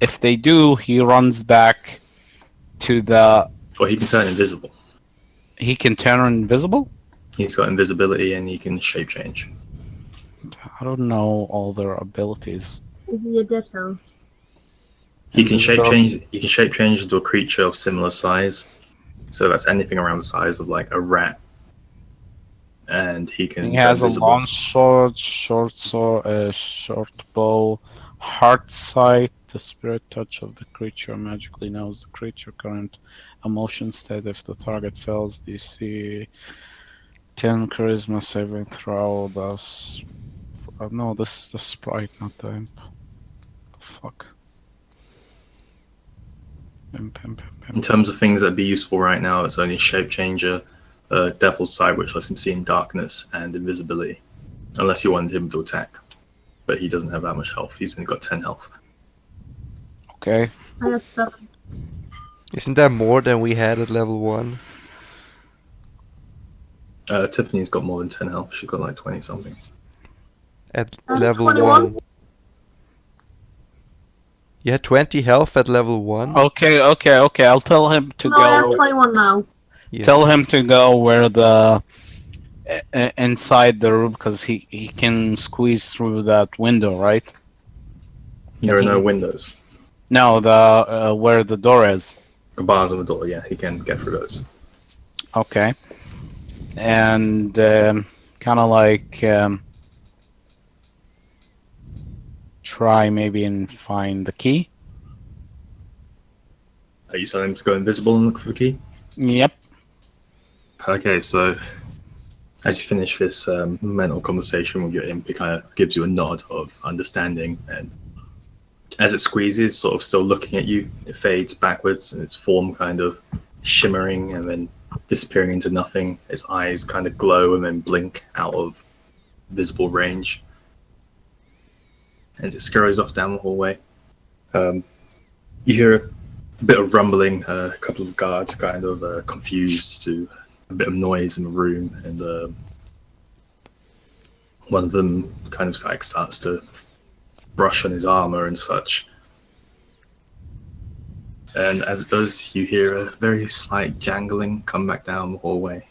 If they do, he runs back to the... Or he can turn invisible. He can turn invisible? He's got invisibility and he can shape change. I don't know all their abilities. Is he a ditto? He can shape Invisibility. change. He can shape change into a creature of similar size. So that's anything around the size of like a rat. And he can He go has a invisible. long sword, short sword, short bow, heart sight. The spirit touch of the creature magically knows the creature current emotion state. If the target fails DC 10 charisma saving throw, thus... no, this is the sprite, not the imp. Fuck. Imp. In terms of things that'd be useful right now, it's only shape changer, Devil's Sight, which lets him see in darkness, and invisibility. Unless you wanted him to attack. But he doesn't have that much health. He's only got 10 health. Okay. I got 7. Isn't that more than we had at level 1? Tiffany's got more than 10 health. She's got like 20 something. At I'm level 21. 1. You had 20 health at level 1? Okay. I'll tell him to No, I have go. 21 now. Yeah. Tell him to go where the inside the room, because he can squeeze through that window, right? There are no windows. No, the where the door is. The bars on the door, yeah, he can get through those. Okay. And kind of like try maybe and find the key. Are you telling him to go invisible and look for the key? Yep. Okay, so as you finish this mental conversation with your imp, it kind of gives you a nod of understanding, and as it squeezes, sort of still looking at you, it fades backwards and its form kind of shimmering and then disappearing into nothing. Its eyes kind of glow and then blink out of visible range. And it scurries off down the hallway. You hear a bit of rumbling, a couple of guards kind of confused to a bit of noise in the room, and one of them kind of like starts to brush on his armor and such. And as it does, you hear a very slight jangling come back down the hallway.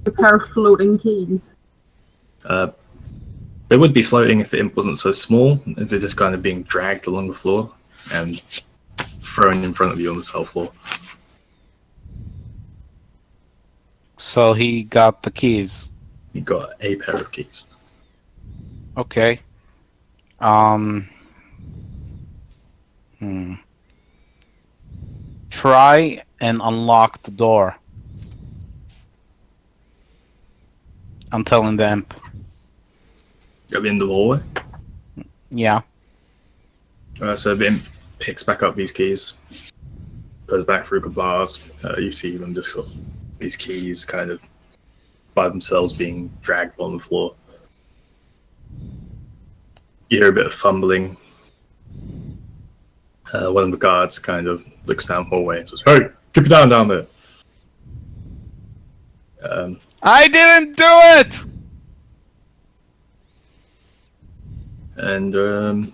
A pair of floating keys. They would be floating if the imp wasn't so small. They're just kind of being dragged along the floor and thrown in front of you on the cell floor. So he got the keys. You got a pair of keys. Okay. Try and unlock the door. I'm telling the imp. Got the end of the hallway. Yeah. So the imp picks back up these keys, goes back through the bars. You see them just sort of, these keys kind of by themselves being dragged on the floor. You hear a bit of fumbling. One of the guards kind of looks down the hallway and says, "Hey, keep it down there." I didn't do it! And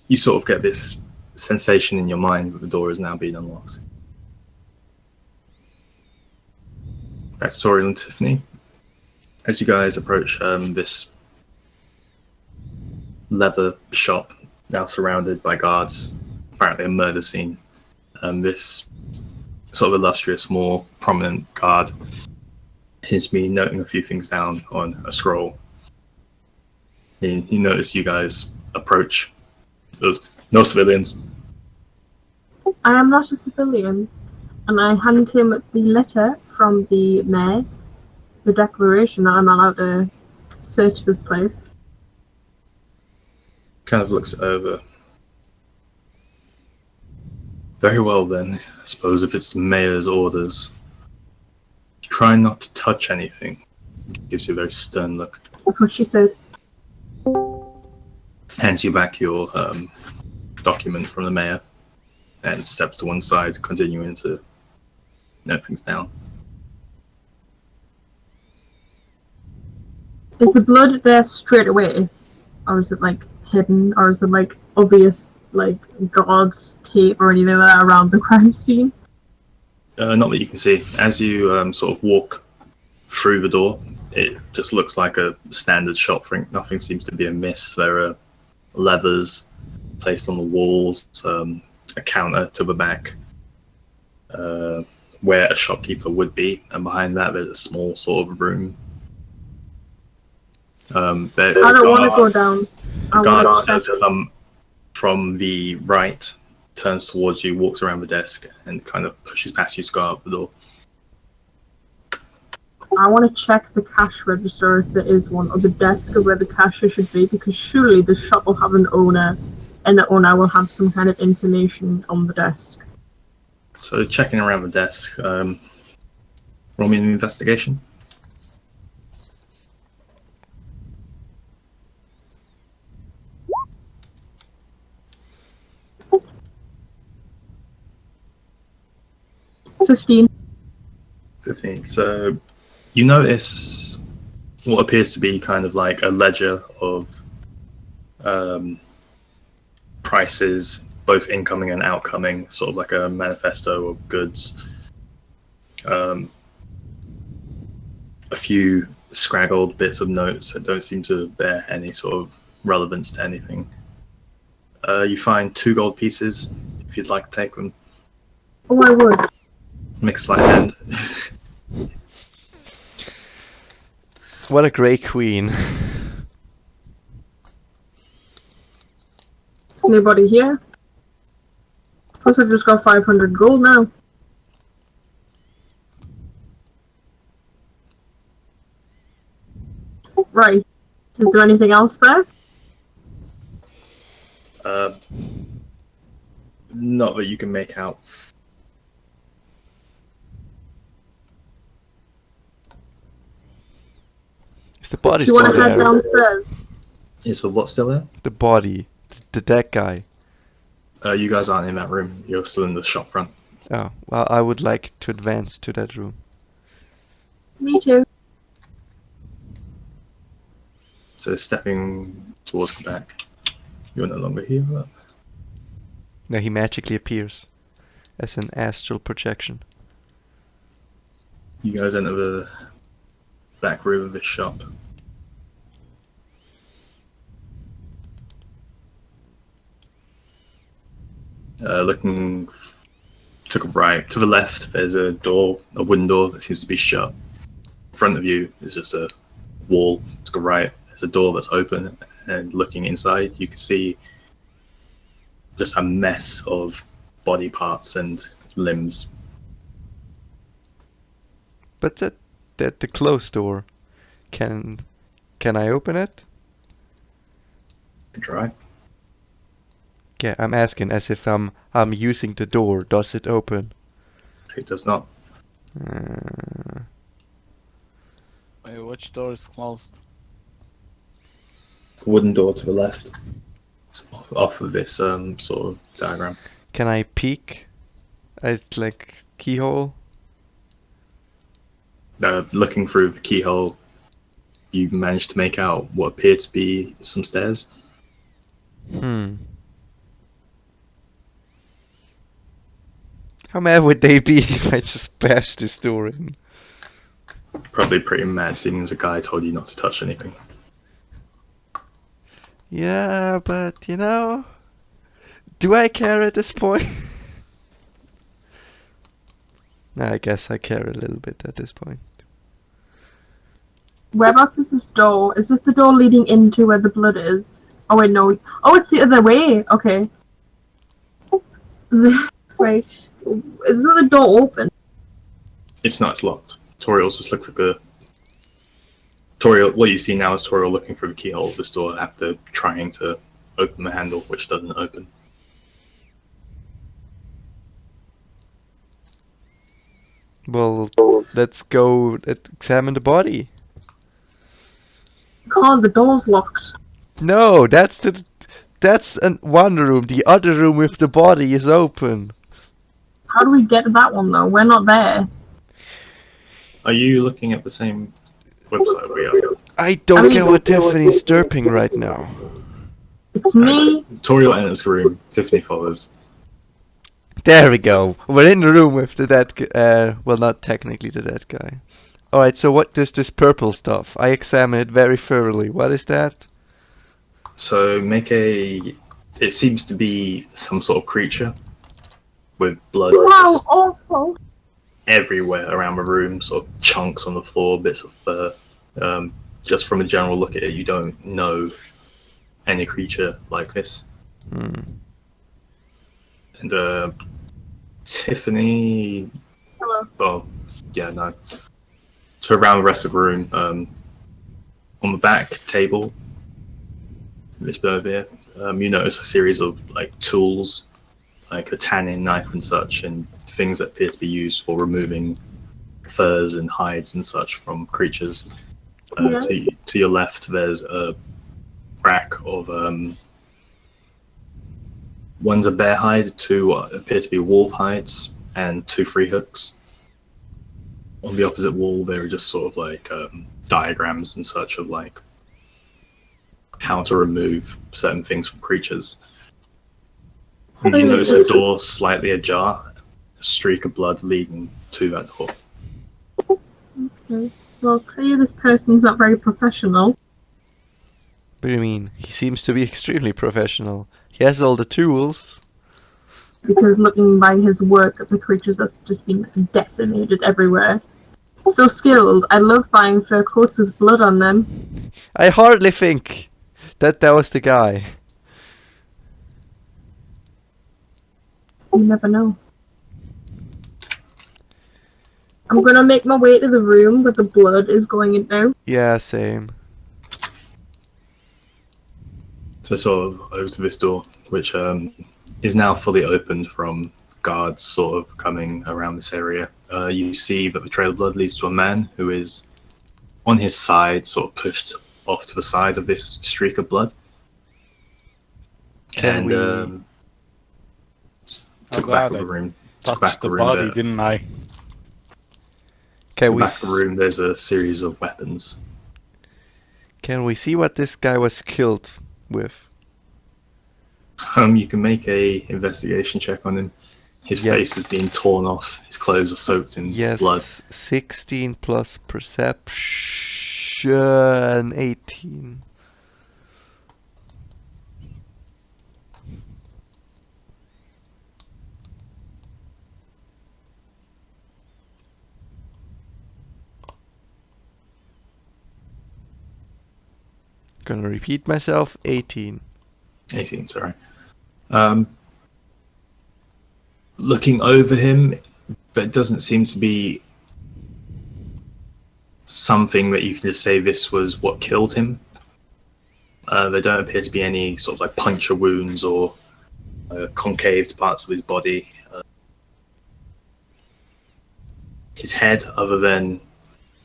you sort of get this sensation in your mind that the door is now being unlocked. Back to Toriel and Tiffany. As you guys approach this leather shop, now surrounded by guards, apparently a murder scene, this sort of illustrious, more prominent guard seems to be noting a few things down on a scroll. He noticed you guys approach. There's no civilians. I am not a civilian, and I hand him the letter from the mayor, the declaration that I'm allowed to search this place. Kind of looks over. Very well then. I suppose if it's the mayor's orders, try not to touch anything. Gives you a very stern look. That's what she said. Hands you back your document from the mayor and steps to one side, continuing to note things down. Is the blood there straight away? Or is it like hidden, or is there like obvious like guards, tape, or anything like that around the crime scene? Not that you can see. As you sort of walk through the door, it just looks like a standard shop. Nothing seems to be amiss. There are levers placed on the walls, a counter to the back, where a shopkeeper would be, and behind that there's a small sort of room. I don't want to go down. I Guard want does to come from the right, turns towards you, walks around the desk, and kind of pushes past you to go out the door. I want to check the cash register if there is one, or the desk of where the cashier should be, because surely the shop will have an owner, and the owner will have some kind of information on the desk. So checking around the desk, roll me an investigation. $15. 15. So you notice what appears to be kind of like a ledger of prices, both incoming and outcoming, sort of like a manifesto of goods. A few scraggled bits of notes that don't seem to bear any sort of relevance to anything. You find 2 gold pieces if you'd like to take them. Oh, I would. Mixed sleight hand. What a great queen. Is anybody here? Plus, I've just got 500 gold now. Right. Is there anything else there? Not that you can make out. Is the body Do you want still to head there? downstairs? Is the what still there? The body. The dead guy. You guys aren't in that room. You're still in the shop front. Oh, well, I would like to advance to that room. Me too. So stepping towards the back. You're no longer here. But No, he magically appears as an astral projection. you guys enter the back room of this shop. Looking to the right, to the left, there's a door, a wooden door that seems to be shut. In front of you is just a wall. To the right, there's a door that's open, and looking inside, you can see just a mess of body parts and limbs. But that the closed door. Can I open it? You can try. Yeah, I'm asking as if I'm using the door. Does it open? It does not. Wait, which door is closed? Wooden door to the left. It's off of this sort of diagram. Can I peek? It's like keyhole. Looking through the keyhole, you managed to make out what appear to be some stairs. How mad would they be if I just bashed this door in? Probably pretty mad, seeing as a guy told you not to touch anything. Yeah, but you know, do I care at this point? Nah, I guess I care a little bit at this point. Whereabouts is this door? Is this the door leading into where the blood is? Oh wait, no. Oh, it's the other way. Okay. Right. Isn't the door open? It's not, it's locked. Toriel's just looking for the... Toriel, what you see now is Toriel looking through the keyhole of this door after trying to open the handle, which doesn't open. Well, let's go examine the body. God, the door's locked. No, that's one room. The other room with the body is open. How do we get to that one though? We're not there. Are you looking at the same website we are? I don't get what Tiffany's derping right now. It's me. Toriel enters the room. Tiffany follows. There we go. We're in the room with the dead. Well, not technically the dead guy. All right. So what is this purple stuff? I examine it very thoroughly. What is that? So make a. It seems to be some sort of creature with blood Wow, just awful. everywhere around the room, sort of chunks on the floor, bits of fur. Just from a general look at it, you don't know any creature like this. Hmm. And Tiffany. Hello. Oh, yeah, no. So around the rest of the room, on the back table, this bit over here, you notice a series of like tools, like a tanning knife and such, and things that appear to be used for removing furs and hides and such from creatures. Yeah. To your left, there's a rack of one's a bear hide, two appear to be wolf hides, and two free hooks. On the opposite wall, there are just sort of like diagrams and such of like how to remove certain things from creatures. And you notice a door slightly ajar, a streak of blood leading to that door. Okay. Well, clearly this person's not very professional. What do you mean? He seems to be extremely professional. He has all the tools. Because looking by his work, the creatures have just been decimated everywhere. So skilled. I love buying fur coats with blood on them. I hardly think that was the guy. You never know. I'm gonna make my way to the room where the blood is going in now. Yeah, same. So sort of over to this door, which is now fully opened from guards sort of coming around this area. You see that the trail of blood leads to a man who is on his side, sort of pushed off to the side of this streak of blood. Can we- took Oh, back God, of the room. Took Touched back the the room. body, There. didn't I? Can To we the back of the room, there's a series of weapons. can we see what this guy was killed with? You can make a investigation check on him. His Yes. face is being torn off. His clothes are soaked in Yes, blood. 16 plus perception, 18. Gonna repeat myself, 18. 18, sorry. Looking over him, there doesn't seem to be something that you can just say this was what killed him. There don't appear to be any sort of like puncture wounds or concaved parts of his body. His head, other than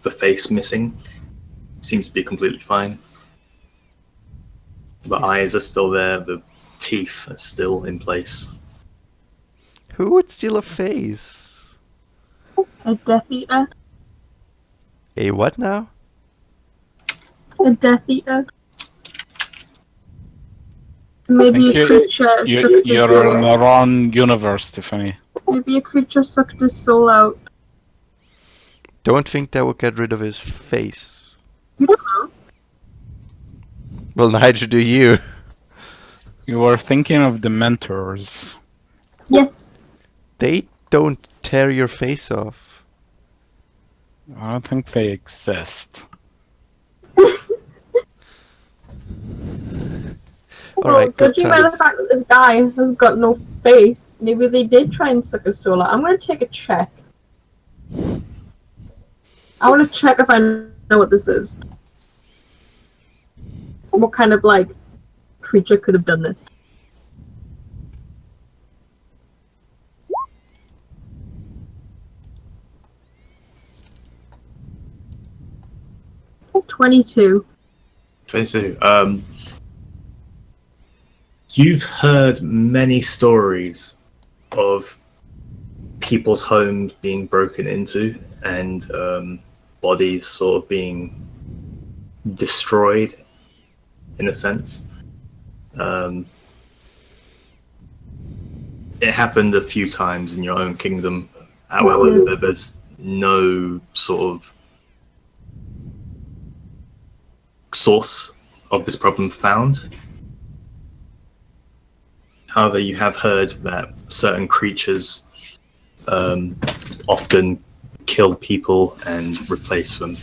the face missing, seems to be completely fine. The eyes are still there, the teeth are still in place. Who would steal a face? A Death Eater. A what now? A Death Eater. Maybe think a creature sucked his You're in soul. the wrong universe, Tiffany. Maybe a creature sucked his soul out. Don't think that would get rid of his face. You don't know. Well, neither do you. You were thinking of the mentors. Yes. They don't tear your face off. I don't think they exist. Alright, good judging by the times. fact that this guy has got no face, maybe they did try and suck his soul out. I'm gonna take a check. I want to check if I know what this is. What kind of like creature could have done this? $22. 22. You've heard many stories of people's homes being broken into and bodies sort of being destroyed, in a sense. Um, it happened a few times in your own kingdom. However, there's no sort of source of this problem found. However, you have heard that certain creatures often kill people and replace them.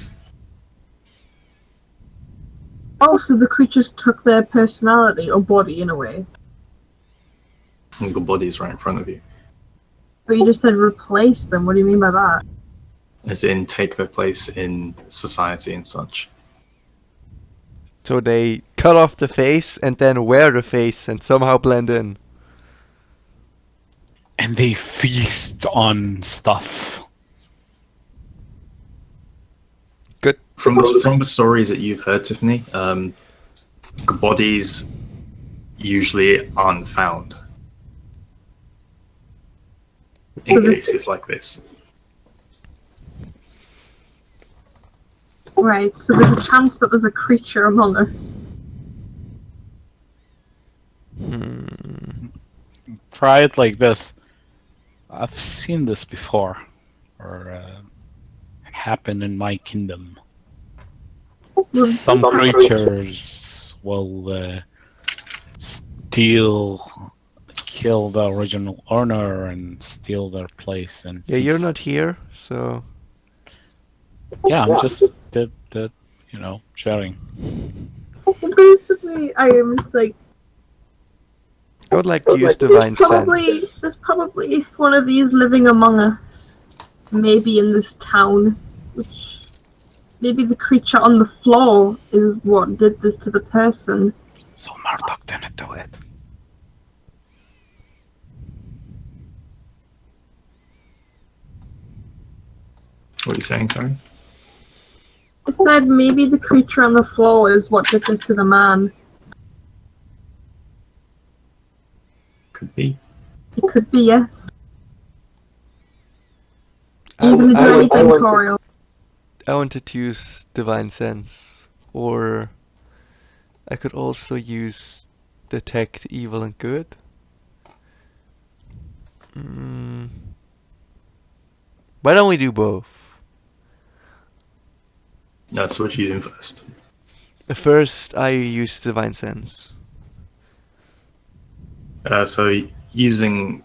Oh, so the creatures took their personality or body in a way. And the body is right in front of you. But you just said replace them. What do you mean by that? As in, take their place in society and such. So they cut off the face and then wear the face and somehow blend in. And they feast on stuff. Good. From the stories that you've heard, Tiffany, bodies usually aren't found So in this, cases like this. right, so there's a chance that there's a creature among us. Try it like this. I've seen this before, or it happened in my kingdom. Some creatures will kill the original owner and steal their place. And Yeah, you're feast. not here, so Yeah, I'm just sharing. Basically, I am just like, I would like to use divine sense. there's probably one of these living among us. Maybe in this town, which maybe the creature on the floor is what did this to the person. So Murdoch didn't do it. What are you saying, sorry? I said maybe the creature on the floor is what did this to the man. Could be. It could be, yes. I Even w- a I dirty want- temporal. I wanted to use divine sense, or I could also use detect evil and good. Why don't we do both? That's what you do first. First, I use divine sense. So using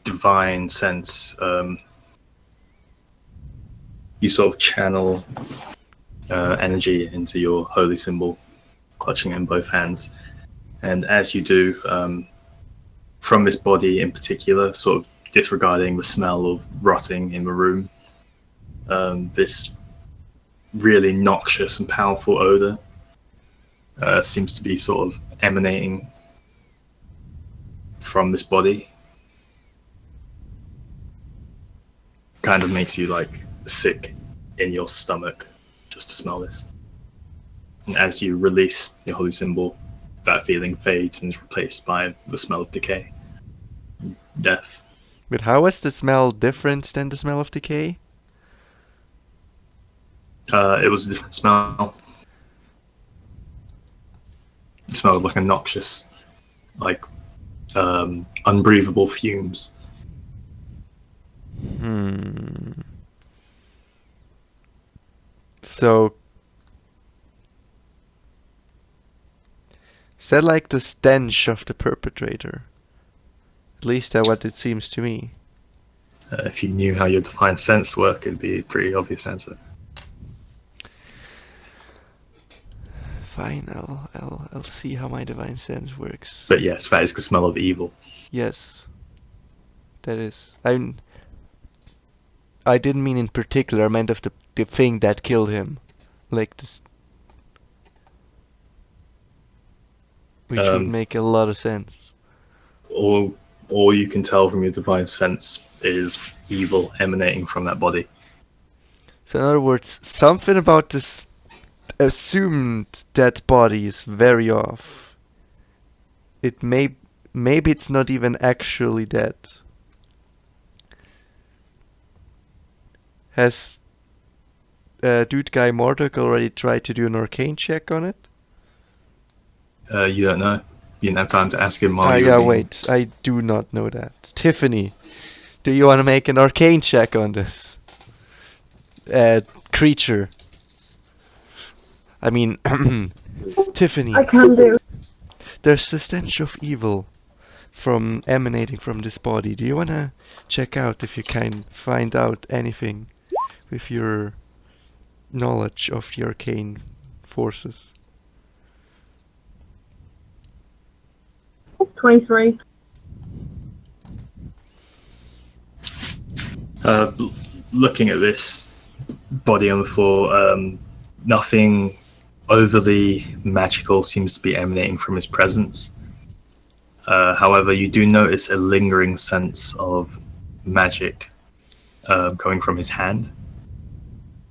divine sense, you sort of channel energy into your holy symbol, clutching it in both hands. And as you do, from this body in particular, sort of disregarding the smell of rotting in the room, this really noxious and powerful odor seems to be sort of emanating from this body. Kind of makes you like sick in your stomach just to smell this. And as you release your holy symbol, that feeling fades and is replaced by the smell of decay, death. But how is the smell different than the smell of decay? It was a different smell. It smelled like a noxious, like unbreathable fumes. So, is that like the stench of the perpetrator? At least that's what it seems to me. If you knew how your divine sense worked, it'd be a pretty obvious answer. Fine, I'll see how my divine sense works. But yes, that is the smell of evil. Yes, that is. I didn't mean in particular. I meant of the thing that killed him, like this, which would make a lot of sense. All you can tell from your divine sense is evil emanating from that body. So in other words, something about this assumed dead body is very off. Maybe it's not even actually dead. Has dude guy Mordok already tried to do an arcane check on it? You don't know. You didn't have time to ask him while you Yeah, were being... wait. I do not know that. Tiffany, do you want to make an arcane check on this creature? I mean, Tiffany. I can do. There's the stench of evil from emanating from this body. Do you want to check out if you can find out anything with your knowledge of the arcane forces? 23. Looking at this body on the floor, nothing overly magical seems to be emanating from his presence. However, you do notice a lingering sense of magic coming from his hand.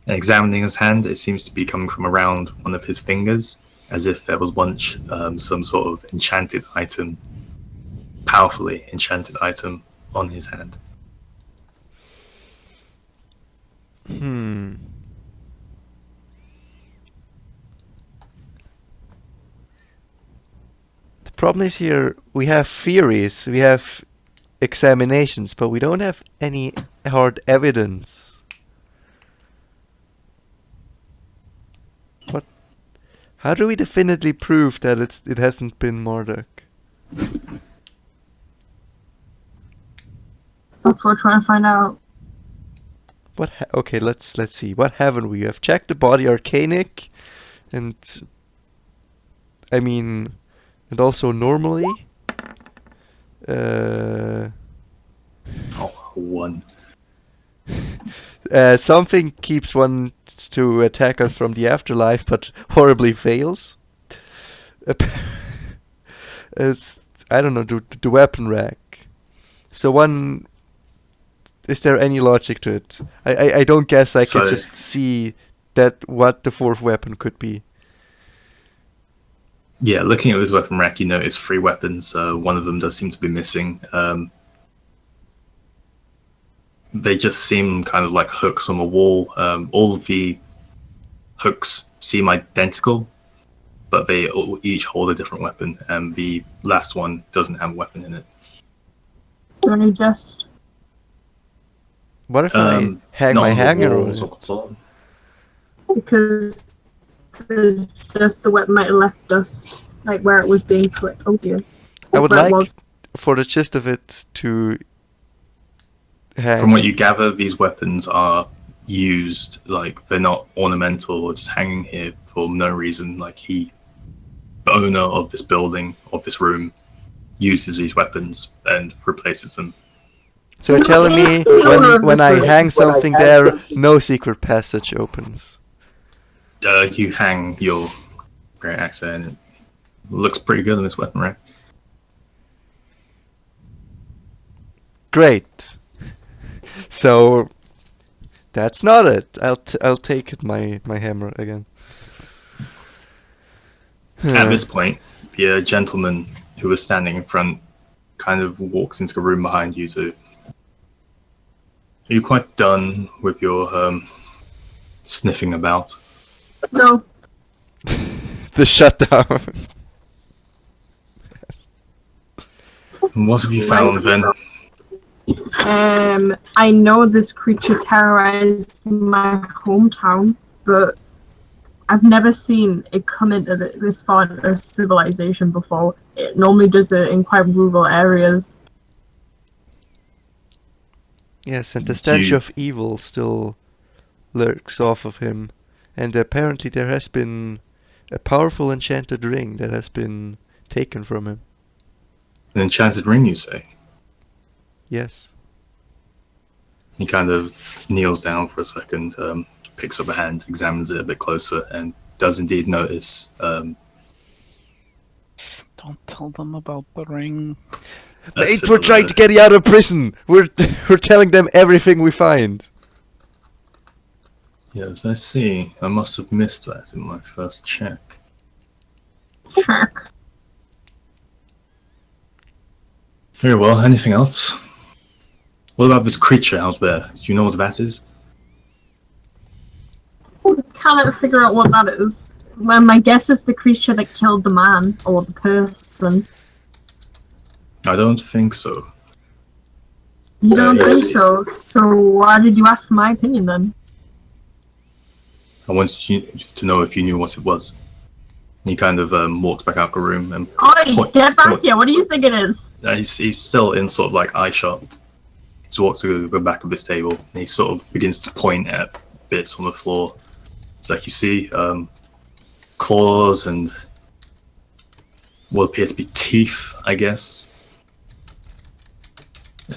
And examining his hand, it seems to be coming from around one of his fingers, as if there was once some sort of enchanted item, powerfully enchanted item, on his hand. Hmm. The problem is here we have theories, we have examinations, but we don't have any hard evidence. What? How do we definitely prove that it hasn't been Marduk? That's what we're trying to find out. Okay, let's see. What haven't we? Have checked the body arcanic, and I mean, and also normally. Oh, one. Something keeps one to attack us from the afterlife, but horribly fails. It's, I don't know, the weapon rack. So one. Is there any logic to it? I don't guess I could just see that what the fourth weapon could be. Yeah, looking at his weapon rack, you notice 3 weapons. One of them does seem to be missing. They just seem kind of like hooks on the wall. All of the hooks seem identical, but they each hold a different weapon, and the last one doesn't have a weapon in it. So only just. What if I hang my hanger on it? Because just the weapon might have left us, like where it was being put. Oh dear. I would Where it like, was. for the gist of it, to hang. From what you gather, these weapons are used, like they're not ornamental or just hanging here for no reason. Like the owner of this building, of this room, uses these weapons and replaces them. So you're telling me when I hang something there, no secret passage opens? You hang your great axe and it looks pretty good on this weapon rack. Great. So that's not it. I'll take it, my hammer again. At this point, the gentleman who was standing in front kind of walks into the room behind you. So, are you quite done with your sniffing about? No. The shutdown. And what have you found then? I know this creature terrorized my hometown, but I've never seen it come into this far of civilization before. It normally does it in quite rural areas. Yes, and the stench of evil still lurks off of him. And apparently there has been a powerful enchanted ring that has been taken from him. An enchanted ring, you say? Yes. He kind of kneels down for a second, picks up a hand, examines it a bit closer, and does indeed notice. Don't tell them about the ring. Mate, we're trying to get you out of prison. We're telling them everything we find. Yes, I see. I must have missed that in my first check. Check. Very well. Anything else? What about this creature out there? Do you know what that is? Cannot figure out what that is. Well, my guess is the creature that killed the man or the person. I don't think so. You don't yes, think so? So why did you ask my opinion then? I wanted you to know if you knew what it was. He kind of walked back out the room and Oi, get back here! What do you think it is? he's still in sort of like eye shot. He's walked to the back of this table and he sort of begins to point at bits on the floor. It's like you see claws and what appears to be teeth, I guess.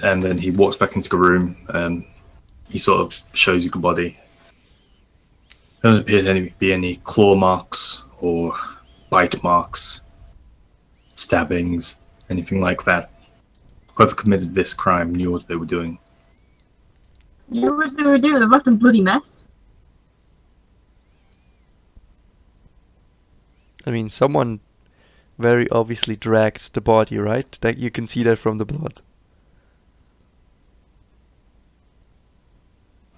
And then he walks back into the room and he sort of shows you the body. There don't appear to be any claw marks or bite marks, stabbings, anything like that. Whoever committed this crime knew what they were doing. You know what they were doing? They've left a bloody mess. I mean, someone very obviously dragged the body, right? That you can see that from the blood.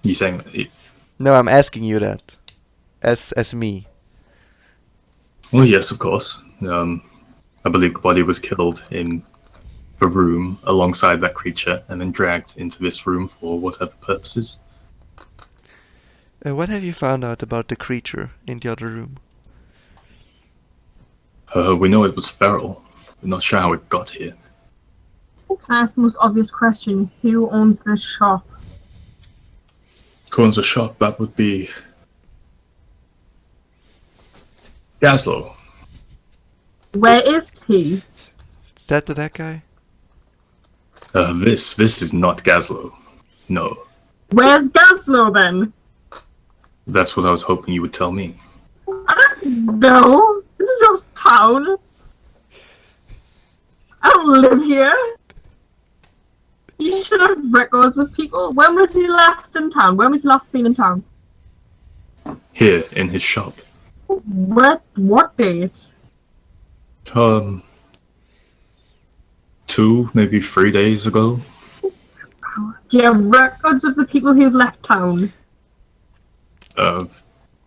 You saying No, I'm asking you that. As me. well, yes, of course. I believe the body was killed in the room alongside that creature and then dragged into this room for whatever purposes. What have you found out about the creature in the other room? We know it was feral. We're not sure how it got here. Can I ask the most obvious question? Who owns this shop? Who owns a shop? That would be Gaslow. Where is he? Is that guy? This is not Gaslow. No, Where's Gaslow then? that's what I was hoping you would tell me. I don't know. This is your town. I don't live here. You should have records of people. When was he last in town? When was he last seen in town? Here in his shop. What date? 2, maybe 3 days ago. Do you have records of the people who've left town?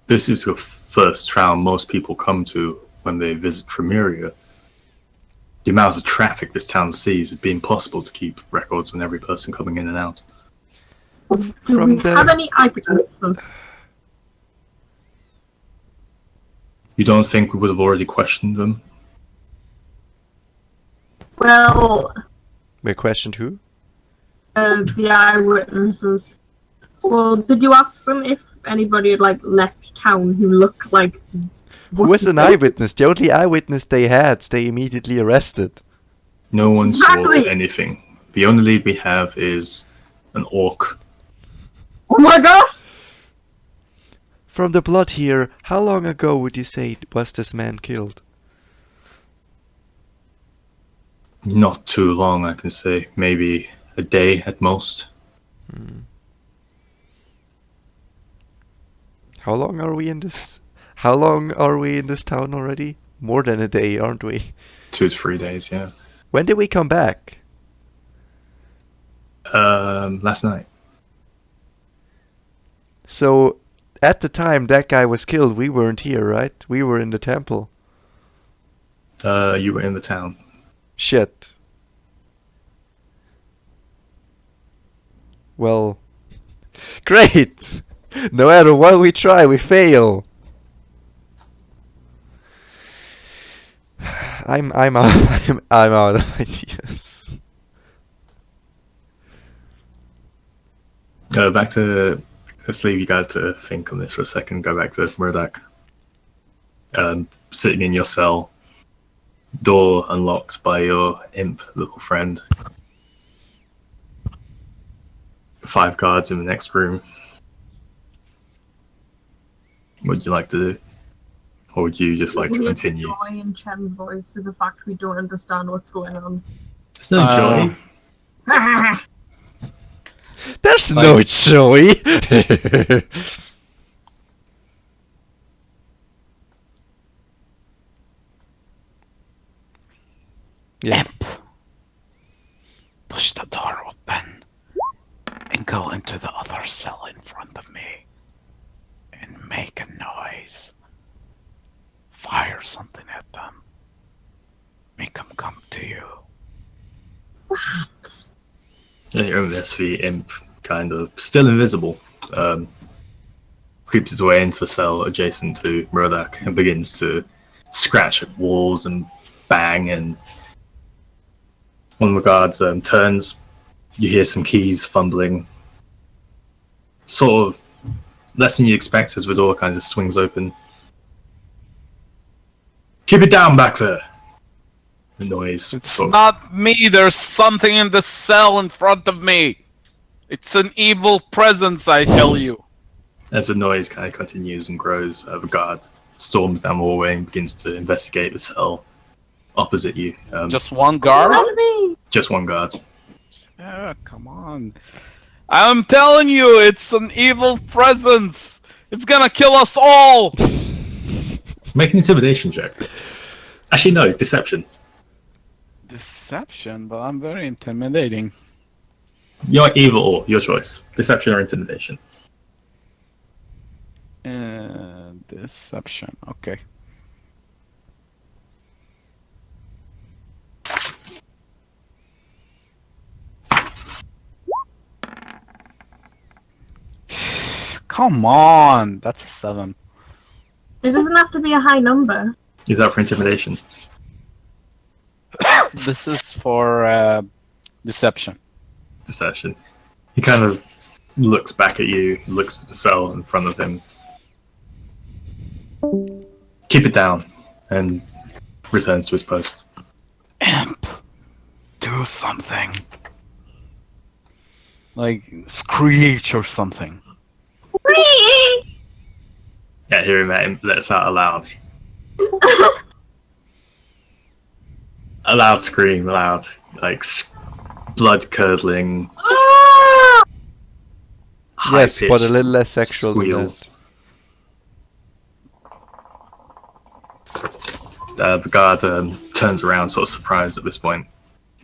This is the first town most people come to when they visit Trymira. The amount of traffic this town sees, it'd be impossible to keep records on every person coming in and out. Do we have any eyewitnesses? You don't think we would have already questioned them? Well, We questioned who? the eyewitnesses. Well, did you ask them if anybody had left town who looked like? Who was an eyewitness? The only eyewitness they had, they immediately arrested. No one Exactly. saw anything. The only lead we have is an orc. Oh my gosh! From the blood here, how long ago would you say was this man killed? Not too long, I can say. Maybe a day at most. How long are we in this? How long are we in this town already? More than a day, aren't we? 2 to 3 days, yeah. When did we come back? Last night. So, at the time that guy was killed, we weren't here, right? We were in the temple. You were in the town. Shit. Well, great! No matter what we try, we fail. I'm out. I'm out of ideas. Back to... Let's leave you guys to think on this for a second. Go back to Murdoch. Sitting in your cell. Door unlocked by your imp little friend. 5 guards in the next room. What would you like to do? Or would you just like to continue? Joy in Chen's voice to the fact we don't understand what's going on. There's no joy. There's no joy. Yeah. Imp, push the door open and go into the other cell in front of me and make a noise. Fire something at them. Make them come to you. Yeah, you remember this, the imp, kind of still invisible, creeps his way into a cell adjacent to Murdoch and begins to scratch at walls and bang. And one of the guards turns. You hear some keys fumbling. Sort of less than you expect as the door kind of swings open. Keep it down back there. The noise. It's sort of, not me. There's something in the cell in front of me. It's an evil presence, I tell you. as the noise kind of continues and grows, the guard storms down the hallway and begins to investigate the cell opposite you. Just one guard? Just one guard. Yeah, come on. I'm telling you, it's an evil presence. It's gonna kill us all. Make an intimidation check. Actually, no, deception. Deception, but I'm very intimidating. You're either or, your choice. Deception or intimidation. Deception. Okay. Come on, that's a 7. It doesn't have to be a high number. Is that for intimidation? This is for deception. Deception. He kind of looks back at you, looks at the cell in front of him. Keep it down, and returns to his post. Imp, do something. Like screech or something. Yeah, hearing that imp lets out a loud scream, loud, like blood curdling. Yes, but a little less sexual than squeal. that. The guard turns around, sort of surprised at this point,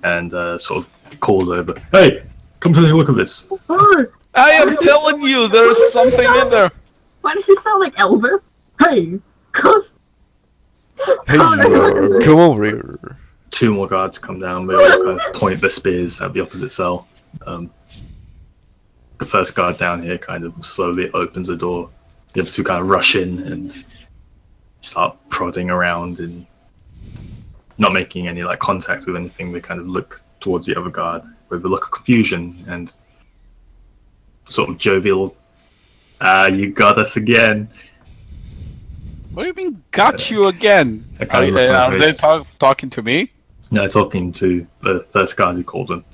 and sort of calls over, "Hey, come take a look at this." I am telling you, there's something in there. Why does it sound like Elvis? Hey, come. Hey, come over here. 2 more guards come down. They all kind of point their spears at the opposite cell. The first guard down here kind of slowly opens the door. The other 2 kind of rush in and start prodding around and not making any like contact with anything. They kind of look towards the other guard with a look of confusion and sort of jovial. You got us again. What do you mean, got you again? I can't look at my Are they face. talking to me? No, talking to the first guard who called them.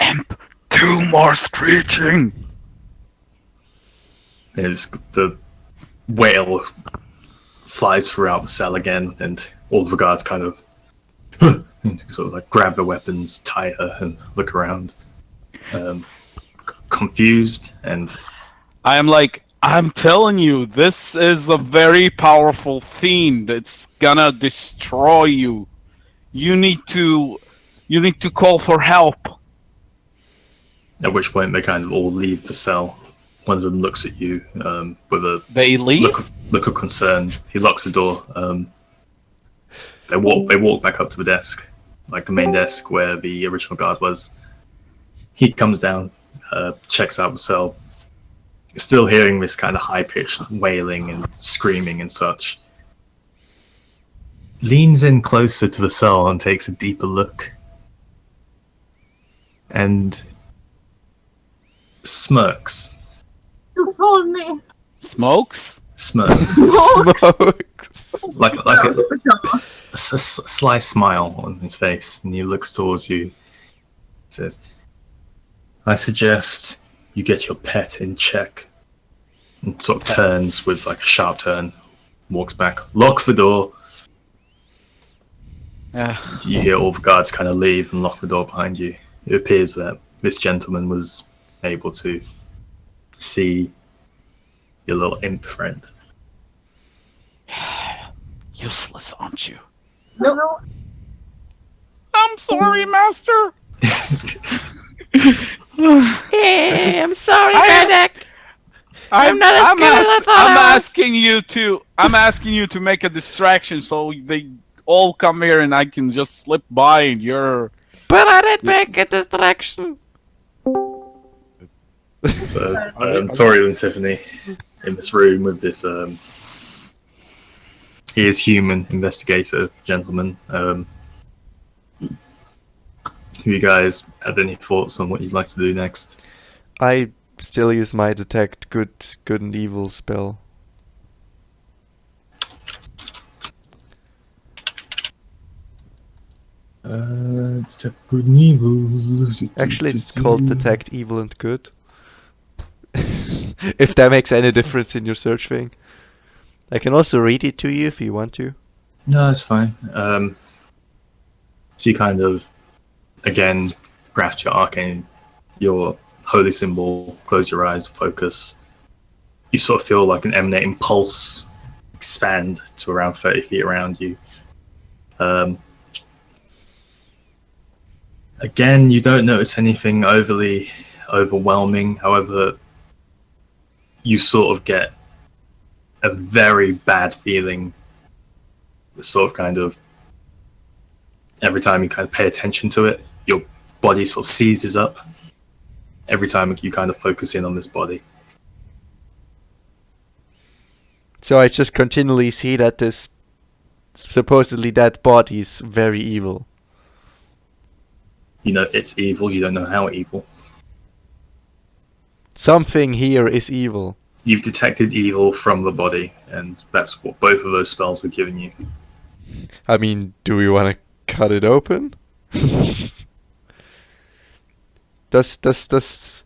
Imp, 2 more screeching. The wail flies throughout the cell again, and all the guards kind of sort of like grab their weapons tighter and look around, confused. And I'm telling you, this is a very powerful fiend. It's gonna destroy you. You need to call for help. at which point they kind of all leave the cell. One of them looks at you with a They leave? look of concern. He locks the door. They walk back up to the desk, like the main desk where the original guard was. He comes down, checks out the cell, still hearing this kind of high-pitched wailing and screaming and such. Leans in closer to the cell and takes a deeper look. And smirks. You told me. Smokes? Smirks. Smokes. like Oh, cigar. a sly smile on his face, and he looks towards you. Says, "I suggest you get your pet in check." And sort of turns with like a sharp turn, walks back, lock the door. You hear all the guards kind of leave and lock the door behind you. It appears that this gentleman was able to see your little imp friend. Useless, aren't you? No. I'm sorry, master. Hey, I'm sorry, I- Medic. I'm not as good as I thought I'm I was. asking you to make a distraction so they all come here and I can just slip by and you're But I did make a distraction. So, Toriel and Tiffany in this room with this. He is human investigator gentleman. Do you guys have any thoughts on what you'd like to do next? I still use my detect good and evil spell. Detect good and evil. Actually, it's called detect evil and good. If that makes any difference in your search thing. I can also read it to you if you want to. No, it's fine. So you kind of, again, grasp your arcane, your holy symbol, close your eyes, focus. You sort of feel like an emanating pulse expand to around 30 feet around you. Again, you don't notice anything overly overwhelming. However, you sort of get a very bad feeling. Sort of kind of every time you kind of pay attention to it, your body sort of seizes up. Every time you kind of focus in on this body. So I just continually see that this supposedly that body is very evil. You know it's evil, you don't know how evil. Something here is evil. You've detected evil from the body, and that's what both of those spells have given you. I mean, do we want to cut it open? does it's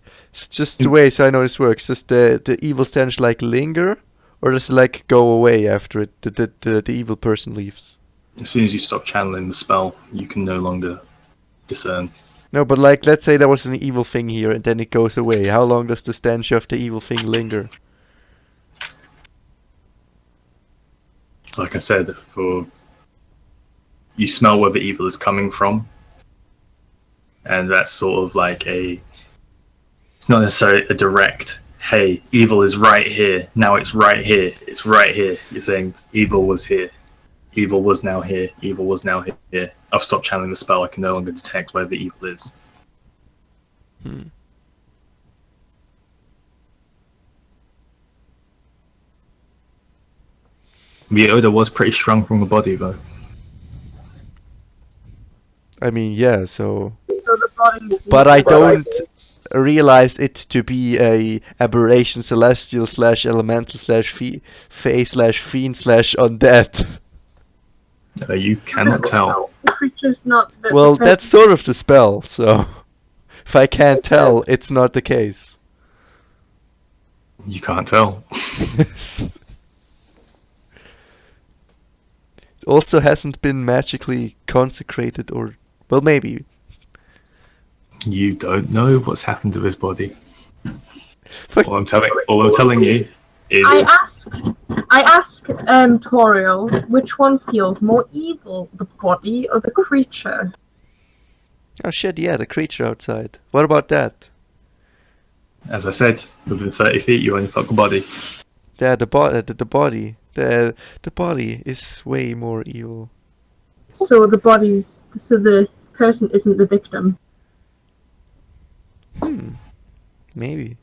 just the way, so I know this works. Does the evil stench like linger, or does it like go away after it the evil person leaves? As soon as you stop channeling the spell, you can no longer discern. No, but like, let's say there was an evil thing here and then it goes away. How long does the stench of the evil thing linger? Like I said, you smell where the evil is coming from, and that's sort of like it's not necessarily a direct, hey, evil is right here, now it's right here, it's right here. You're saying evil was here, evil was now here, evil was now here. I've stopped channeling the spell, I can no longer detect where the evil is. The odor was pretty strong from the body, though. I mean, yeah, so... So the body's But I don't realize it to be a aberration celestial slash elemental slash fey slash fiend slash undead. You cannot tell. The creature's not. Well, that's sort of the spell, so... If I can't tell, it's not the case. You can't tell. It also hasn't been magically consecrated or... Well, maybe. You don't know what's happened to this body. Fuck. All I'm telling you is I ask Toriel, which one feels more evil, the body or the creature? Oh shit, yeah, the creature outside. What about that? as I said, within 30 feet you only fuck the body. Yeah, the body. The body is way more evil. So the person isn't the victim. Maybe.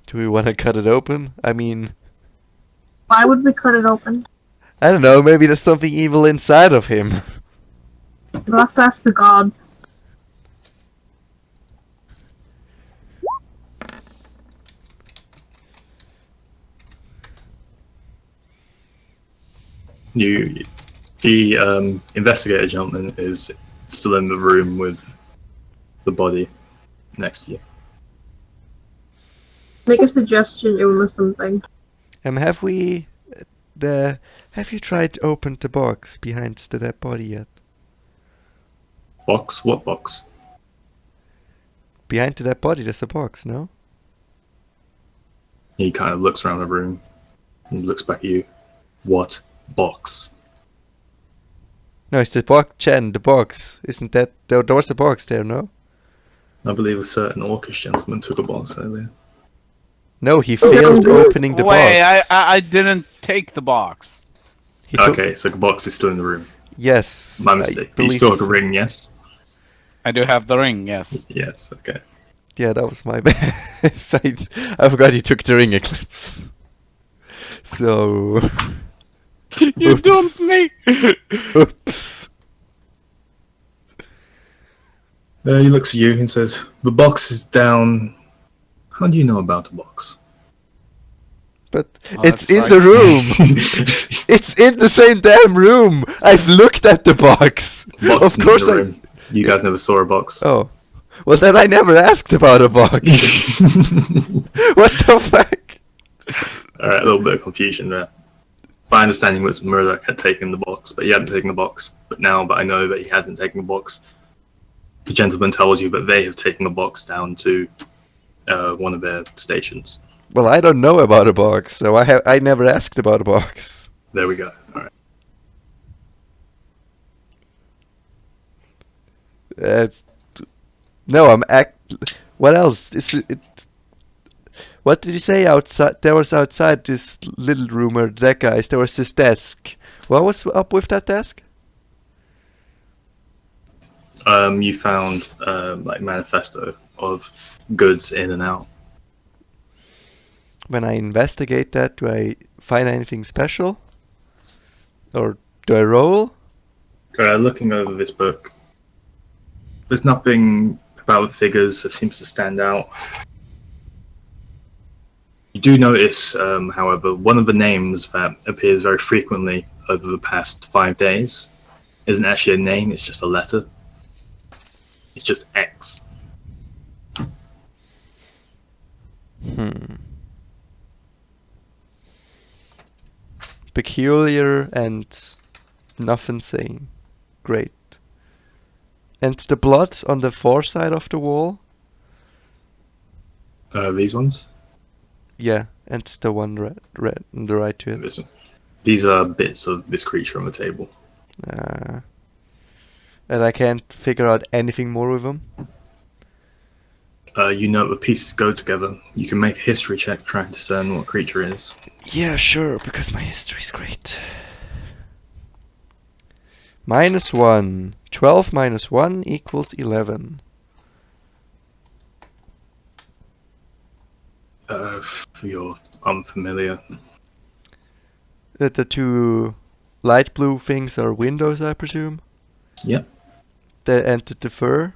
Do we want to cut it open? I mean, Why would we cut it open? I don't know, maybe there's something evil inside of him. We'll have to ask the gods. The investigator gentleman is still in the room with the body next to you. Make a suggestion, or something. Have you tried to open the box behind the dead body yet? Box? What box? Behind the dead body there's a box, no? He kind of looks around the room and looks back at you. What box? No, it's the box, Chen, the box. Isn't that... There was a box there, no? I believe a certain orcish gentleman took a box earlier. No, he failed opening the Wait, box. I didn't take the box. He took- Okay, so the box is still in the room. Yes. My I mistake. You believe still have a so. ring, yes? I do have the ring, yes. Yes, okay. Yeah, that was my bad. I forgot he took the ring eclipse. So. You Oops. dumped me! Oops. He looks at you and says, "The box is down." How do you know about the box? But Oh, it's that's in right. the room. It's in the same damn room. I've looked at the box. Box Of isn't course in the I. room. You guys never saw a box. Oh. Well, then I never asked about a box. What the fuck? Alright, a little bit of confusion there. My understanding was Murdoch had taken the box, but he hadn't taken the box. But now that I know that he hadn't taken the box, the gentleman tells you that they have taken the box down to one of their stations. Well, I don't know about a box, so I never asked about a box. There we go. Alright. It's- no, I'm What else? What did you say outside? There was outside this little room or that guy's. There was this desk. What was up with that desk? You found like manifesto of goods in and out. When I investigate that, do I find anything special? Or do I roll? Looking over this book, there's nothing about the figures that seems to stand out. You do notice, however, one of the names that appears very frequently over the past 5 days isn't actually a name, it's just a letter. It's just X. Peculiar and nothing saying. Great. And the blood on the far side of the wall? These ones? Yeah, and the one red on the right to it. This one. These are bits of this creature on the table. And I can't figure out anything more with them. You know the pieces go together. You can make a history check trying to discern what creature it is. Yeah, sure, because my history's great. -1. 12 minus 1 equals 11. You're unfamiliar. The two light blue things are windows, I presume. Yep. And the fur.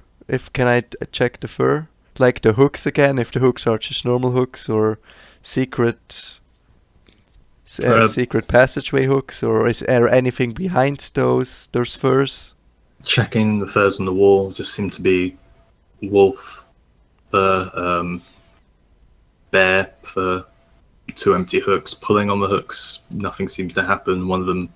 Can I check the fur? Like the hooks again, if the hooks are just normal hooks or secret secret passageway hooks, or is there anything behind those furs? Checking the furs on the wall just seem to be wolf fur, bear fur, two empty hooks. Pulling on the hooks, nothing seems to happen. One of them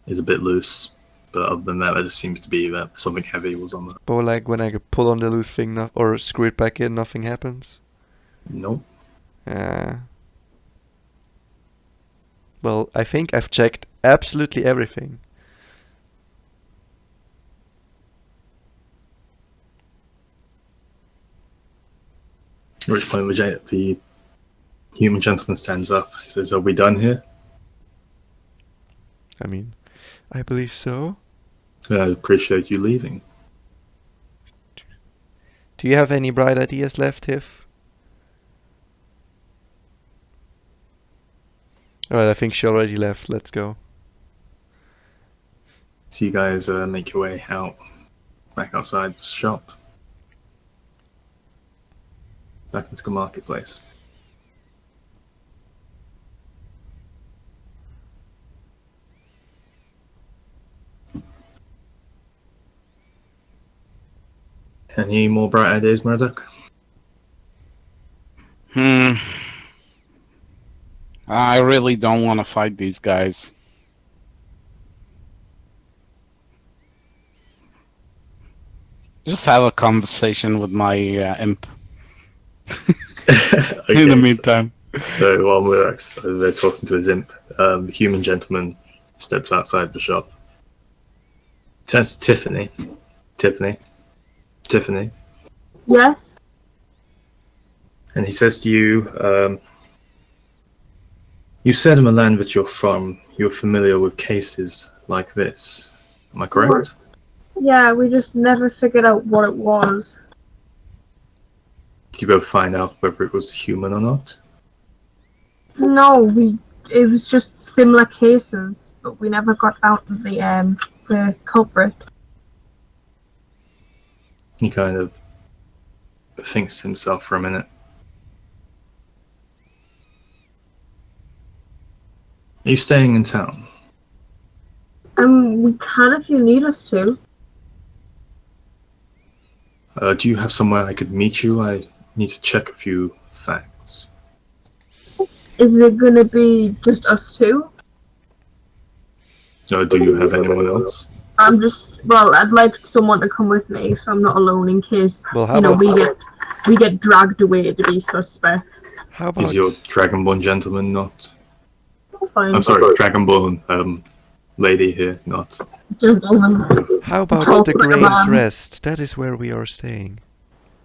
is a bit loose, but other than that, there just seems to be that something heavy was on it. But like when I pull on the loose thing or screw it back in, nothing happens? Nope. Well, I think I've checked absolutely everything. At which point the human gentleman stands up. He says, "Are we done here?" I mean, I believe so. I appreciate you leaving. Do you have any bright ideas left, Hiff? Alright, I think she already left. Let's go. So you guys make your way out, back outside the shop, back into the marketplace. Any more bright ideas, Murdoch? I really don't want to fight these guys. Just have a conversation with my imp in the meantime. So while Murdoch's over there talking to his imp, the human gentleman steps outside the shop. Turns to Tiffany. Tiffany. Yes. And he says to you, You said in the land that you're from, you're familiar with cases like this. Am I correct? Yeah, we just never figured out what it was. Did you both find out whether it was human or not? No, it was just similar cases, but we never got out of the culprit. He kind of thinks to himself for a minute. Are you staying in town? We can if you need us to. Do you have somewhere I could meet you? I need to check a few facts. Is it gonna be just us two? Do you have anyone else? I'd like someone to come with me so I'm not alone in case, Well, how about we get dragged away to be suspects. how about Is your Dragonborn gentleman not? That's fine. I'm sorry, Dragonborn lady here not. Gentlemen. how about Talks the like a Grain's man. Rest? That is where we are staying.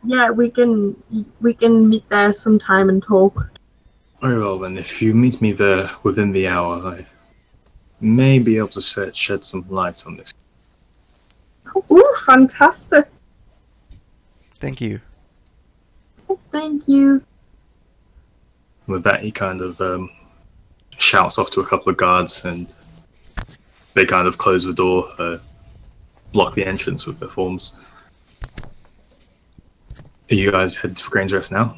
Yeah, we can meet there sometime and talk. Very well then, if you meet me there within the hour, I may be able to shed some light on this. Ooh, fantastic. Thank you. Thank you. With that, he kind of shouts off to a couple of guards, and they kind of close the door, block the entrance with their forms. Are you guys headed for Grain's Rest now?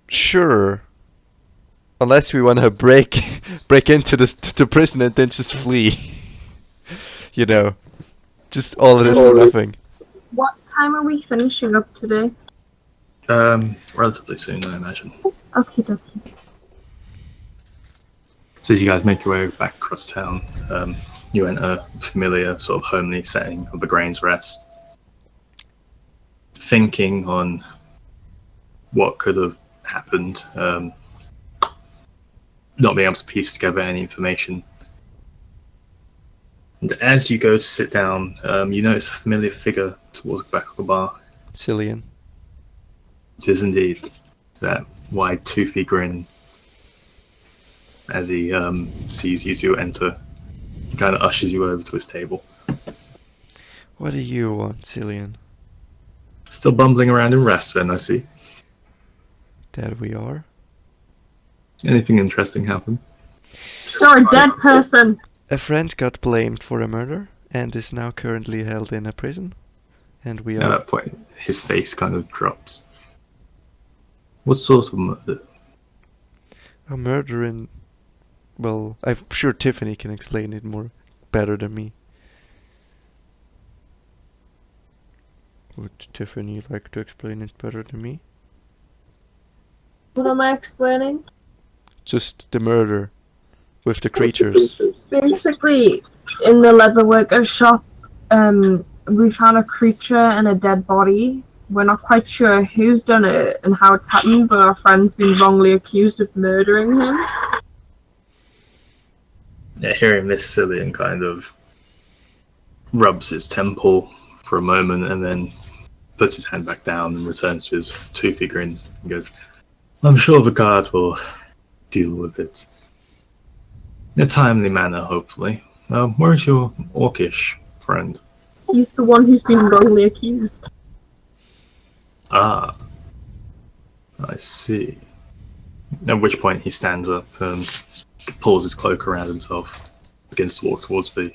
Sure. Unless we want to break into the prison and then just flee. You know, just all of this for nothing. What time are we finishing up today? Relatively soon, I imagine. Okie dokie. So as you guys make your way back across town, you enter a familiar sort of homely setting of the Grain's Rest. Thinking on what could have happened, not being able to piece together any information. And as you go to sit down, you notice a familiar figure towards the back of the bar. Cillian. It is indeed that wide, toothy grin as he sees you two enter. He kind of ushers you over to his table. What do you want, Cillian? Still bumbling around in rest, then, I see. There we are. Anything interesting happen? Sorry, dead person. A friend got blamed for a murder and is now currently held in a prison. And we At are... that point, his face kind of drops. What sort of murder? A murder in... Well, I'm sure Tiffany can explain it more better than me. Would Tiffany like to explain it better than me? What am I explaining? Just the murder with the creatures. Basically, in the leatherworker shop, we found a creature and a dead body. We're not quite sure who's done it and how it's happened, but our friend's been wrongly accused of murdering him. Yeah, hearing this, Cillian kind of rubs his temple for a moment and then puts his hand back down and returns to his toothy grin and goes, I'm sure the guard will deal with it in a timely manner, hopefully. Where's your orcish friend? He's the one who's been wrongly accused. Ah, I see. At which point he stands up and pulls his cloak around himself, begins to walk towards the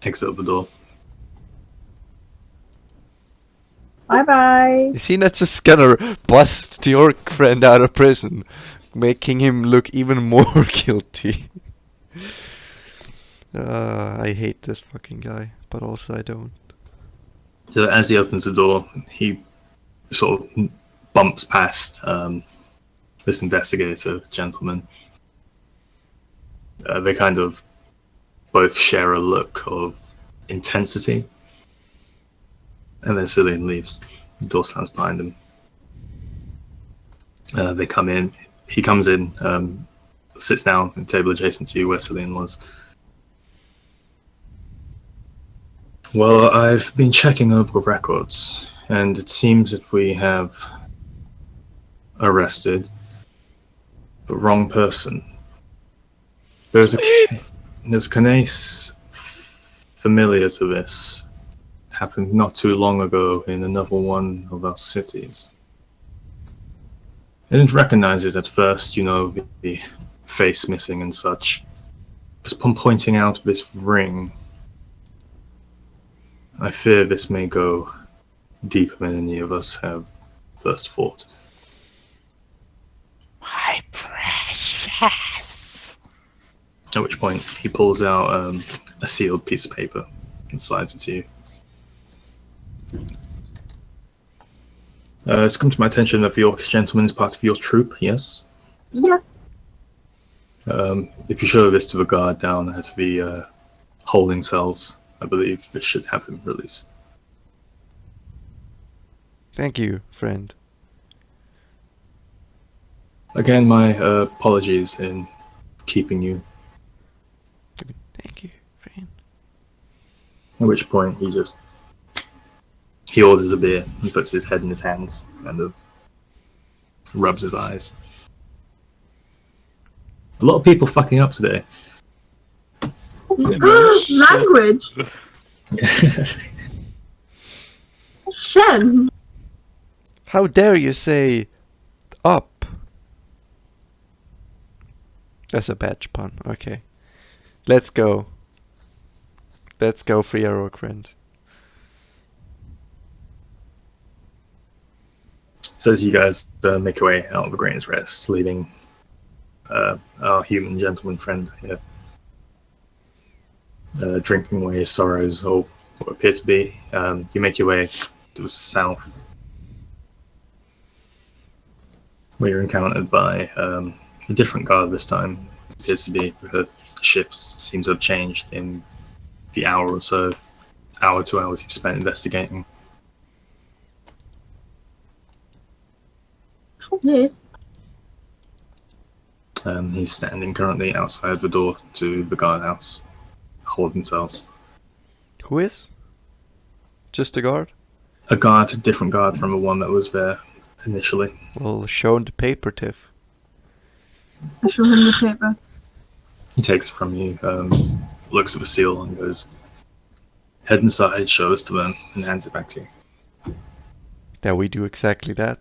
exit of the door. Bye-bye. Is he not just gonna bust the orc friend out of prison, making him look even more guilty? I hate this fucking guy, but also I don't. So as he opens the door, he sort of bumps past this investigator gentleman. They kind of both share a look of intensity. And then Cillian leaves. The door slams behind him. They come in. He comes in, sits down at the table adjacent to you where Cillian was. Well, I've been checking over records, and it seems that we have arrested but wrong person. There's a case familiar to this. Happened not too long ago in another one of our cities. I didn't recognize it at first, the face missing and such. Just upon pointing out this ring, I fear this may go deeper than any of us have first thought. My precious. At which point he pulls out a sealed piece of paper and slides it to you. It's come to my attention that the Yorkshire gentleman is part of your troop, yes? Yes. If you show this to the guard down at the holding cells, I believe this should have him released. Thank you, friend. Again, my apologies in keeping you. Thank you, friend. At which point he orders a beer and puts his head in his hands and rubs his eyes. A lot of people fucking up today. Language. Shen. How dare you say up? That's a badge pun. Okay. Let's go. Let's go, free heroic friend. So as you guys make your way out of the Grain's Rest, leaving our human gentleman friend here, drinking away his sorrows, or what appear to be, you make your way to the south, where you're encountered by a different guard this time. Appears to be the ships seem to have changed in the hour or so, hour 2 hours you've spent investigating. Yes. He's standing currently outside the door to the guardhouse, holding cells. Who is? Just a guard? A guard, a different guard from the one that was there initially. Well, show him the paper, Tiff. I show him the paper. He takes it from you, looks at the seal and goes, "Head inside, show us to them," and hands it back to you. That we do exactly that.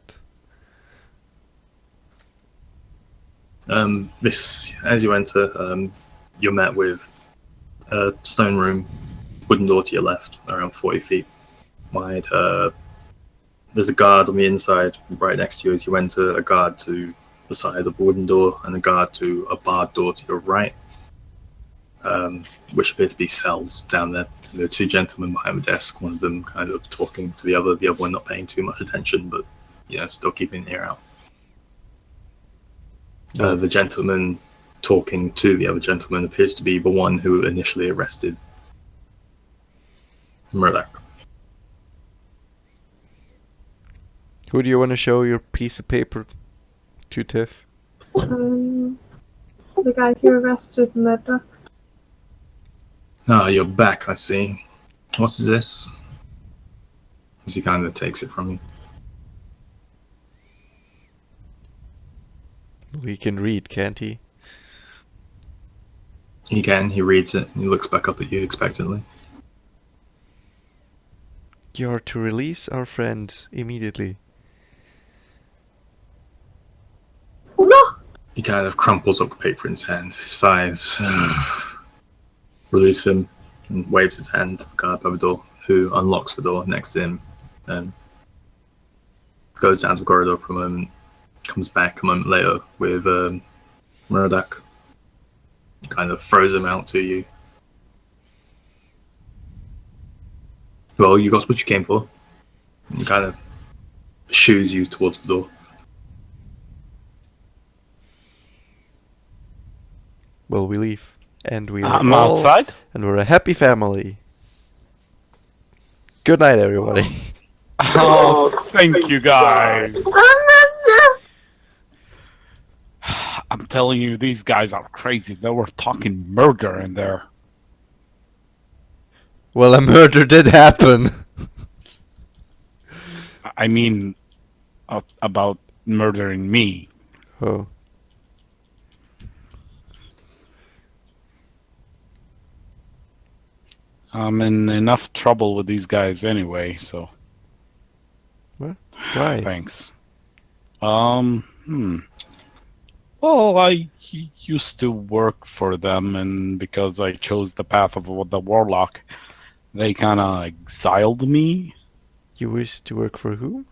This, as you enter, you're met with a stone room, wooden door to your left, around 40 feet wide. There's a guard on the inside, right next to you as you enter, a guard to the side of the wooden door, and a guard to a barred door to your right, which appear to be cells down there. And there are two gentlemen behind the desk, one of them kind of talking to the other one not paying too much attention, but still keeping an ear out. The gentleman talking to the other gentleman appears to be the one who initially arrested Murdoch. Who do you want to show your piece of paper to, Tiff? The guy who arrested Murdoch. Ah, you're back, I see. What's this? As he kind of takes it from you. He can read, can't he? He can, he reads it, and he looks back up at you expectantly. You're to release our friend immediately. No! He kind of crumples up the paper in his hand, sighs, release him, and waves his hand to the guard by the door, who unlocks the door next to him, and goes down to the corridor for a moment, comes back a moment later with Murdoch, kind of throws him out to you. Well, you got what you came for. And kind of shoos you towards the door. Well, we leave. And we're I'm all- outside. And we're a happy family. Good night, everybody. Oh, thank you guys. I miss you! I'm telling you, these guys are crazy. They were talking murder in there. Well, a murder did happen. I mean, about murdering me. Oh. I'm in enough trouble with these guys anyway, so Why? thanks. Well, I used to work for them, and because I chose the path of the warlock, they kind of exiled me. You wish to work for whom?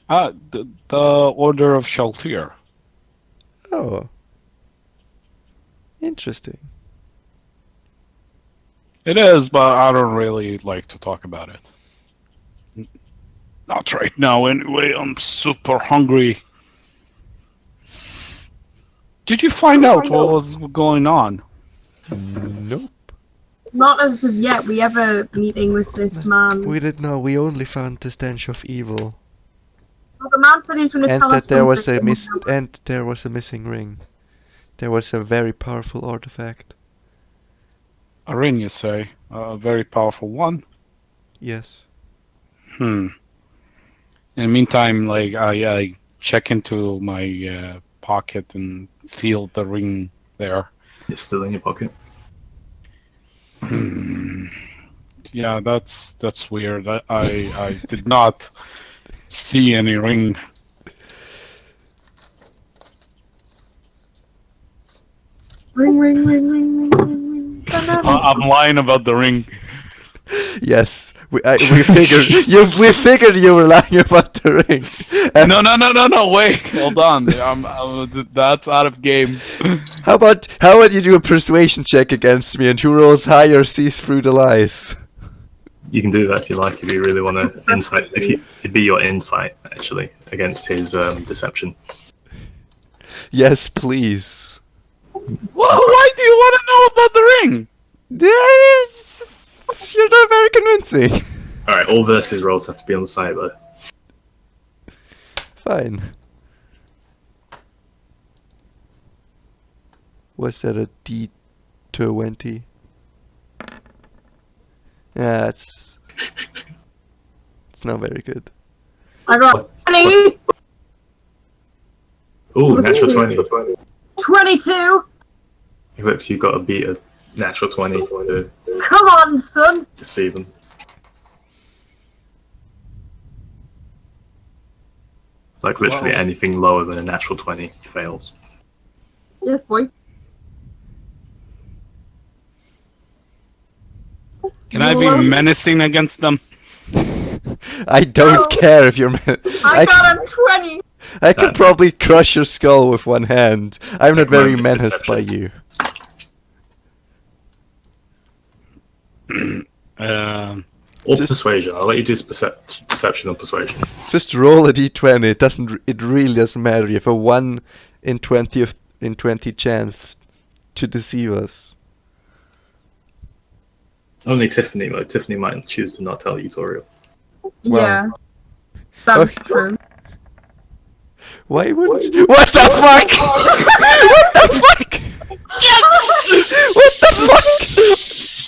The Order of Shaltir. Oh. Interesting. It is, but I don't really like to talk about it. Not right now, anyway. I'm super hungry. Did you find out what was going on? Nope. Not as of yet. We have a meeting with this man. We didn't know. We only found the stench of evil, Well, the man said he was going to and tell that us there was something. there was a missing ring. There was a very powerful artifact. A ring, you say? A very powerful one? Yes. In the meantime, like I check into my pocket and feel the ring there. It's still in your pocket. Yeah, that's weird. I did not see any ring. Ring, ring, ring, ring, ring, ring, ring. I'm lying about the ring. Yes. We figured you were lying about the ring. No, wait, hold on. That's out of game. How about you do a persuasion check against me, and who rolls higher sees through the lies? You can do that if you like, if you really want to insight. It'd be your insight actually against his deception. Yes, please. Well, why do you want to know about the ring? You're not very convincing. All right, all versus rolls have to be on the side though. Fine. Was that a D20? Yeah, it's not very good. I got 20, Ooh, natural 20. 22. Eclipse, you've got to beat a natural 20 to Come on, son. deceive them. Like literally Wow. anything lower than a natural 20 fails. Yes, boy. Can I be menacing against them? I don't care if you're. I got a 20. I could probably crush your skull with one hand. I'm not very Minus menaced by deception. you. Or Just- persuasion. I'll let you do deception or persuasion. Just roll a d20. It doesn't. It really doesn't matter. You have a 1 in 20 chance to deceive us. Only Tiffany, though. Tiffany might choose to not tell you, Toriel. Yeah. That's true. Why wouldn't you? What the fuck? What the fuck? What the fuck?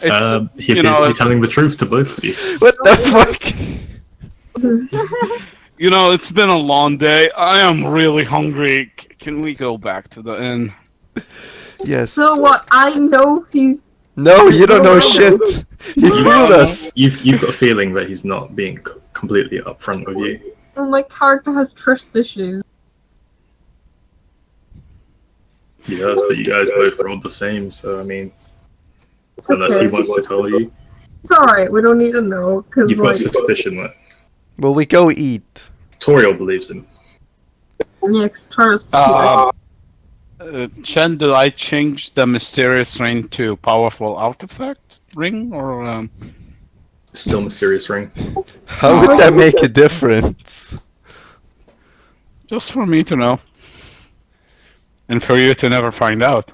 He appears to be telling the truth to both of you. What the fuck? You know, it's been a long day. I am really hungry. Can we go back to the inn? Yes. So what? I know he's. No, you don't know shit. He fooled us. You've got a feeling that he's not being completely upfront with you. Well, my character has trust issues. He does, but you guys both rolled the same, so I mean, It's unless okay. he wants to tell you, It's alright. We don't need to know because you've like, got suspicion that Well, we go eat. Toriel believes him. yeah, 'cause trust. Chen, do I change the mysterious ring to powerful artifact ring, or Still mysterious ring. How would that make a difference? just for me to know, and for you to never find out?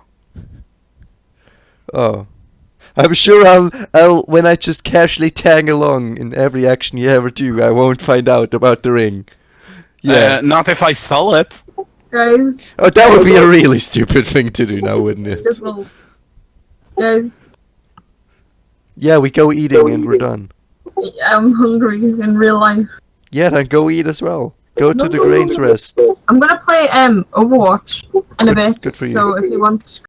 Oh. I'm sure I'll when I just casually tag along in every action you ever do, I won't find out about the ring. Yeah. Not if I sell it. Guys, Oh, that would be a really stupid thing to do now, wouldn't it? this will. Guys, Yeah, we go eating and we're done. I'm hungry in real life. Yeah, then go eat as well. Go to the grains rest. I'm gonna play Overwatch in a bit. Good for you. So if you want